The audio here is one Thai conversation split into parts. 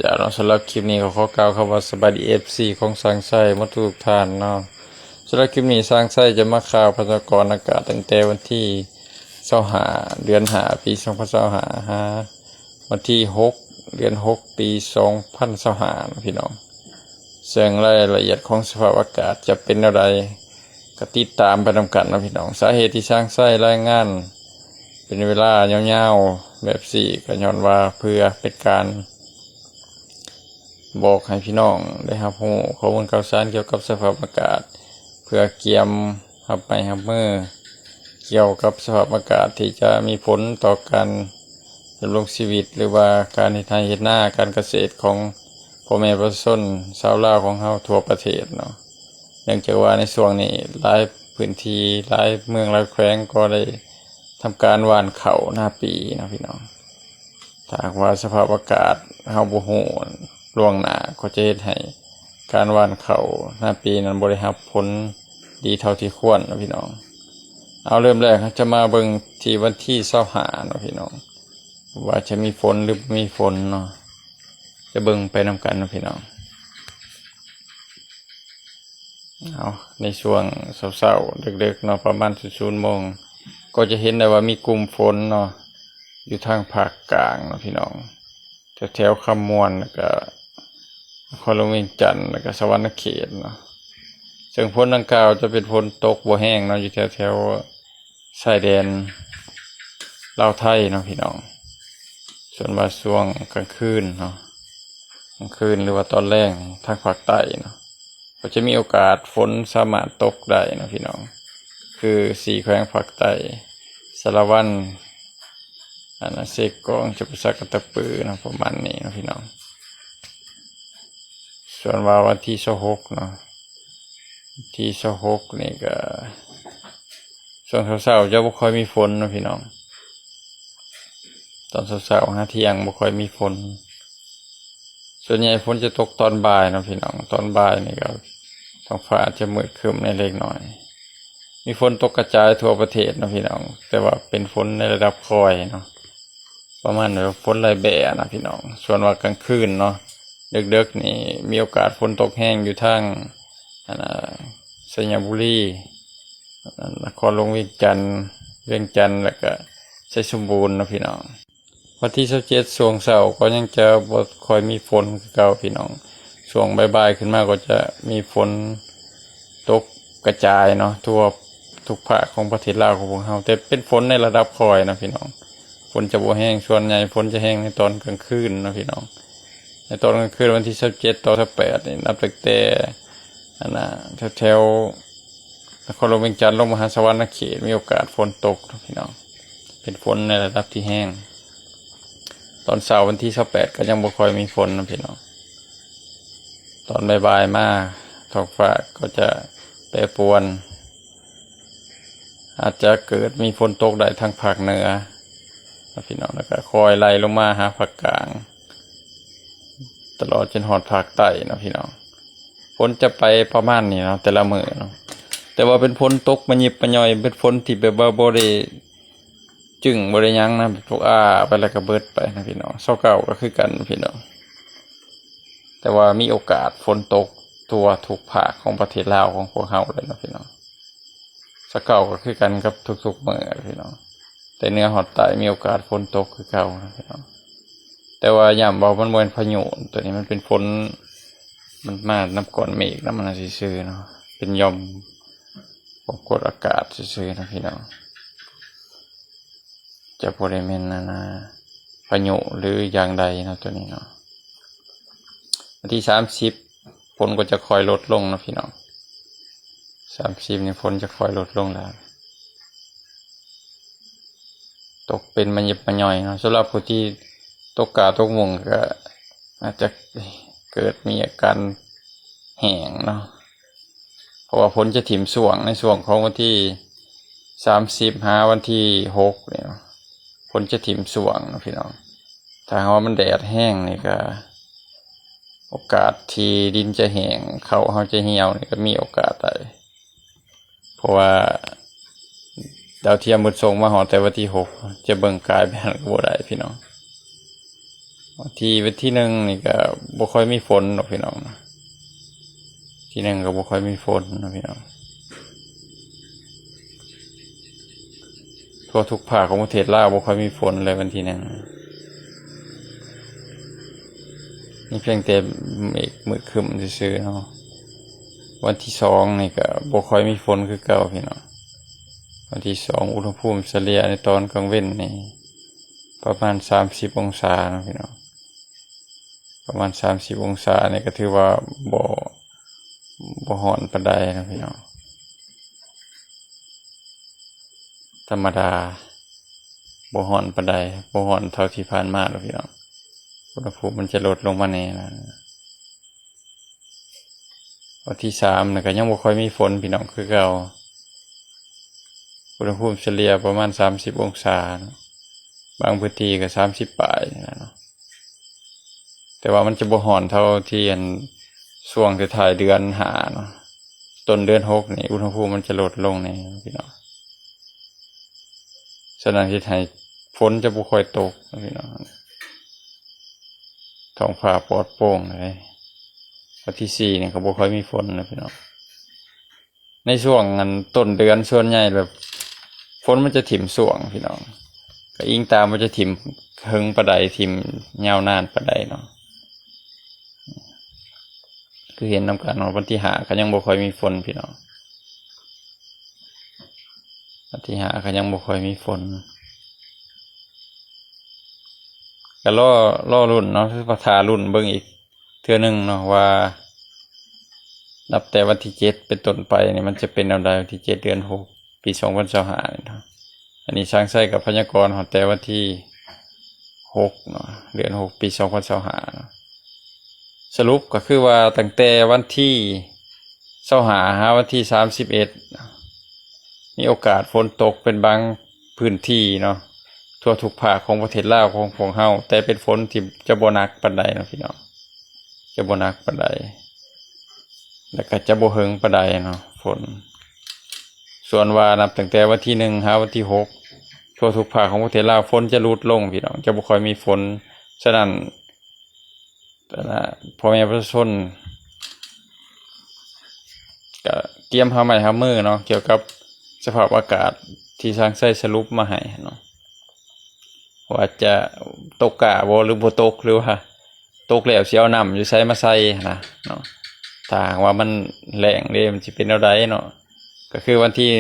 จะเนาะสำหรับคลิปนี้ขอกล่าวคำว่าสบายดีFCของสร้างไส้มาทุกท่านเนาะสำหรับคลิปนี้สร้างไส้จะมาข่าวพยากรณ์อากาศตั้งแต่วันที่25เดือน5ปี2025ฮะวันที่6เดือน6ปี2025พี่น้องซึ่งรายละเอียดของสภาพอากาศจะเป็นอะไรก็ติดตามไปนำกันนะพี่น้องสาเหตุที่สร้างไส้รายงานเป็นเวลายาวๆแบบ4ก็ย้อนว่าเพื่อเป็นการบอกให้พี่น้องได้รับรู้ข้อมูลข่าวสารเกี่ยวกับสภาพอากาศเพื่อเกียมรับไปรับมือเกี่ยวกับสภาพอากาศที่จะมีผลต่อการดำรงชีวิตหรือว่าการเฮ็ดไร่เฮ็ดนาการเกษตรของพ่อแม่ประชาชนชาวลาวของเฮาทั่วประเทศเนาะเนื่องจากว่าในช่วงนี้หลายพื้นที่หลายเมืองหลายแขวงก็ได้ทำการหว่านข้าวหน้าปีนะพี่น้องถ้าหากว่าสภาพอากาศเฮาบ่ฮู้ล่วงหน้าก็จะเฮ็ดให้การหว่านข้าวหน้าปีนั้นบ่ได้รับผลดีเท่าที่ควรนะพี่น้องเอาเริ่มแรกจะมาเบิ่งที่วันที่25เนาะพี่น้องว่าจะมีฝนหรือไม่มีฝนเนาะจะเบิ่งไปนำกันนะพี่น้องเอาในช่วงเช้าๆดึกๆเนาะประมาณ00 โมงก็จะเห็นได้ว่ามีกลุ่มฝนเนาะอยู่ทางภาคกลางเนาะพี่น้องแถวคำมวนแล้วก็นครหลวงเวียงจันทร์แล้วก็สวรรณเขตเนาะซึ่งฝนดังกล่าวจะเป็นฝนตกบ่แห้งเนาะอยู่แถวชายแดนลาวไทยเนาะพี่น้องส่วนว่าช่วงกลางคืนเนาะกลางคืนหรือว่าตอนแรกทางภาคใต้เนาะก็จะมีโอกาสฝนสามารถตกได้เนาะพี่น้องคือ4แขวงภาคใต้สารวัตรเสกกองจะประสากตะปือนะประมาณนี้นะพี่น้องส่วนว่าวันที่26เนาะที่26นี่ก็ช่วงเช้าๆจะบ่ค่อยมีฝนนะพี่น้องตอนเช้าๆเที่ยงบ่ค่อยมีฝนส่วนใหญ่ฝนจะตกตอนบ่ายนะพี่น้องตอนบ่ายนี่ก็ท้องฟ้าจะมืดครึ้มในเล็กน้อยมีฝนตกกระจายทั่วประเทศนะพี่น้องแต่ว่าเป็นฝนในระดับคอยเนาะประมาณว่าฝนไหลแบะนะพี่น้องส่วนว่ากลางคืนเนาะดึกๆนี่มีโอกาสฝนตกแห้งอยู่ทางสระบุรีนครหลวงเวียงจันทร์แล้วก็ชัยสมบูรณ์นะพี่น้องวันที่27ช่วงเช้าก็ยังจะบ่ค่อยมีฝนคือเก่าพี่น้องช่วงบ่ายๆขึ้นมาก็จะมีฝนตกกระจายเนาะทั่วทุกภาคของประเทศลาวของพวกเราแต่เป็นฝนในระดับคอยนะพี่น้องฝนจะบ่แห้งส่วนใหญ่ฝนจะแห้งในตอนกลางคืนนะพี่น้องในตอนกลางคืนวันที่27ต่อ28นี่นับตั้งแต่แถวนครหลวงเวียงจันทร์ลงมาหาสวรรณเขตมีโอกาสฝนตกนะพี่น้องเป็นฝนในระดับที่แห้งตอนเช้าวันที่28ก็ยังบ่ค่อยมีฝนนะพี่น้องตอนบ่ายๆมาท้องฟ้าก็จะแปรปรวนอาจจะเกิดมีฝนตกได้ทางภาคเหนือนะพี่น้องแล้วก็คอยไล่ลงมาหาภาคกลางตลอดจนฮอดภาคใต้นะพี่น้องฝนจะไปประมาณนี้เนาะแต่ละมื้อเนาะแต่ว่าเป็นฝนตกมายิบมาย่อยเป็นฝนที่แบบว่าบ่ได้จึงบ่ได้ยั้งนะพวกไปแล้วก็เบิดไปนะพี่น้อง29ก็คือกันพี่น้องแต่ว่ามีโอกาสฝนตกทั่วทุกภาคของประเทศลาวของพวกเฮาเลยนะพี่น้อง29ก็คือกันกับทุกๆมื้อพี่น้องแต่เหนือฮอดใต้มีโอกาสฝนตกคือเก่านะพี่น้องแต่ว่าย่ำว่ามันบ่เป็นพายุตัวนี้มันเป็นฝนมันมานำก้อนเมฆนำมันซื่อๆเนาะเป็นหย่อมความกดอากาศซื่อๆนะพี่น้องจะบ่ได้แม่นพายุหรืออย่างใดนะตัวนี้เนาะวันที่30ฝนก็จะค่อยลดลงนะพี่น้อง30นี่ฝนจะค่อยลดลงแล้วตกเป็นมันยิบมันย่อยเนาะสำหรับผู้ที่ตกกาตกมุงก็อาจจะเกิดมีอาการแห้งเนาะเพราะว่าฝนจะถิ่มส่วงในช่วงของวันที่30หาวันที่6เนี่ยฝนจะถิ่มส่วงนะพี่น้องถ้าว่ามันแดดแห้งนี่ก็โอกาสที่ดินจะแห้งเขาเฮาจะเหี่ยวนี่ก็มีโอกาสได้เพราะว่าดาวเทียมมืดส่งมาหอแต่วันที่6จะเบิ่งกายแบบบ่ได้พี่น้อง วันที่หนึ่งนี่ก็บ่ค่อยมีฝนหรอกพี่น้องนะที่หนึ่งก็บ่ค่อยมีฝนนะพี่น้องทั่วทุกภาคของประเทศลาวบ่ค่อยมีฝนเลยวันที่หนึ่งนี่เพียงแต่เมฆมืดครึ้มซื่อๆเนาะวันที่สองนี่ก็บ่ค่อยมีฝนคือเก่าพี่น้องวันที่สองอุณหภูมิเฉลี่ยในตอนกลางเว้นนี่ประมาณ30 องศานะพี่น้องประมาณ30 องศานี่ก็ถือว่าบ่ร้อนปานใดนะพี่น้องธรรมดาบ่ร้อนปานใดบ่ร้อนเท่าที่ผ่านมาหรอกพี่น้องอุณหภูมิมันจะลดลงมาแน่นะวันที่สามนี่ก็ยังบ่ค่อยมีฝนพี่น้องคือเก่าอุณหภูมิเฉลี่ยประมาณ30 องศาบางพื้นที่ก็30ปลายนะเนาะแต่ว่ามันจะบ่ร้อนเท่าที่ช่วงท้ายเดือน5เนาะต้นเดือน6นี่อุณหภูมิมันจะลดลงนี่พี่น้องฉะนั้นที่ไทยฝนจะบ่ค่อยตกนะพี่น้องท้องฟ้าปลอดโปร่งเลยวันที่4เนี่ยก็บ่ค่อยมีฝนนะพี่น้องในช่วงต้นเดือนส่วนใหญ่แบบฝนมันจะถิ่มช่วงพี่น้องก็อิงตามมันจะถิ่มหึงปานใดถิ่มยาวนานปานใดเนาะคือเห็นนำกันวันที่5ก็ยังบ่ค่อยมีฝนพี่น้องวันที่5ก็ยังบ่ค่อยมีฝนก็รอรุ่นเนาะคือประทารุ่นเบิ่งอีกเทื่อนึงเนาะว่านับแต่วันที่7เป็นต้นไปนี่มันจะเป็นแนวใดวันที่7เดือน6ปี2025นี่เนาะอันนี้ช่างไส้กับพยากรณ์ของแต่วันที่6เนาะเดือน6ปี2025เนาะสรุปก็คือว่าตั้งแต่วันที่25หาวันที่31มีโอกาสฝนตกเป็นบางพื้นที่เนาะทั่วทุกภาคของประเทศลาวของพวกเฮาแต่เป็นฝนที่จะบ่หนักปานใดเนาะพี่น้องจะบ่หนักปานใดแล้วก็จะบ่หึงปานใดเนาะฝนส่วนว่านับตั้งแต่วันที่1หาวันที่6ทั่วทุกภาคของประเทศลาวฝนจะลดลงพี่น้องจะบ่ค่อยมีฝนฉะนั้นพ่อแม่ประชาชนก็เตรียมหาไม้หามือเนาะเกี่ยวกับสภาพอากาศที่ทางไส้สรุปมาให้เนาะว่าจะตกกะบ่หรือบ่ตกหรือว่าตกแล้วสิเอาน้ำอยู่ไสมาใส่นะเนาะถ้าว่ามันแรงเด้มันสิเป็นแนวใดเนาะก็คือวันที่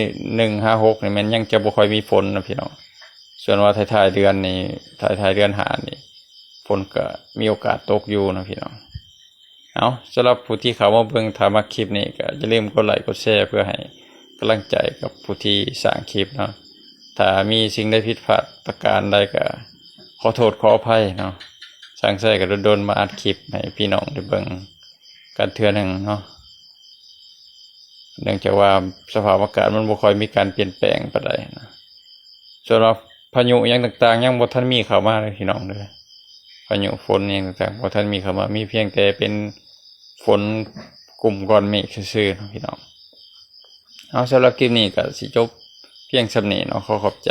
1 5 6นี่มันยังจะบ่ค่อยมีฝนนะพี่น้องส่วนว่าท้ายๆเดือนนี่ท้ายๆเดือน5นี่ฝนก็มีโอกาสตกอยู่นะพี่น้องเอาสำหรับผู้ที่เข้ามาเบิ่งถ้ามักคลิปนี้ก็อย่าลืมกดไลค์กดแชร์เพื่อให้กำลังใจกับผู้ที่สร้างคลิปเนาะถ้ามีสิ่งใดผิดพลาดประการใดก็ขอโทษขออภัยเนาะสร้างไส้ก็โดนมาอัดคลิปให้พี่น้องได้เบิ่งกันเทื่อนึงเนาะเนื่องจากว่าสภาพอากาศมันบ่ค่อยมีการเปลี่ยนแปลงปานใดนะส่วนว่าพายุอย่างต่างๆยังบ่ทันมีเข้ามาเลยพี่น้องเด้อพายุฝนอย่างต่างๆบ่ทันมีเข้ามามีเพียงแต่เป็นฝนกลุ่มก้อนเมฆซื่อๆเนาะพี่น้องเอาสำหรับคลิปนี้ก็สิจบเพียงส่ำนี้เนาะขอขอบใจ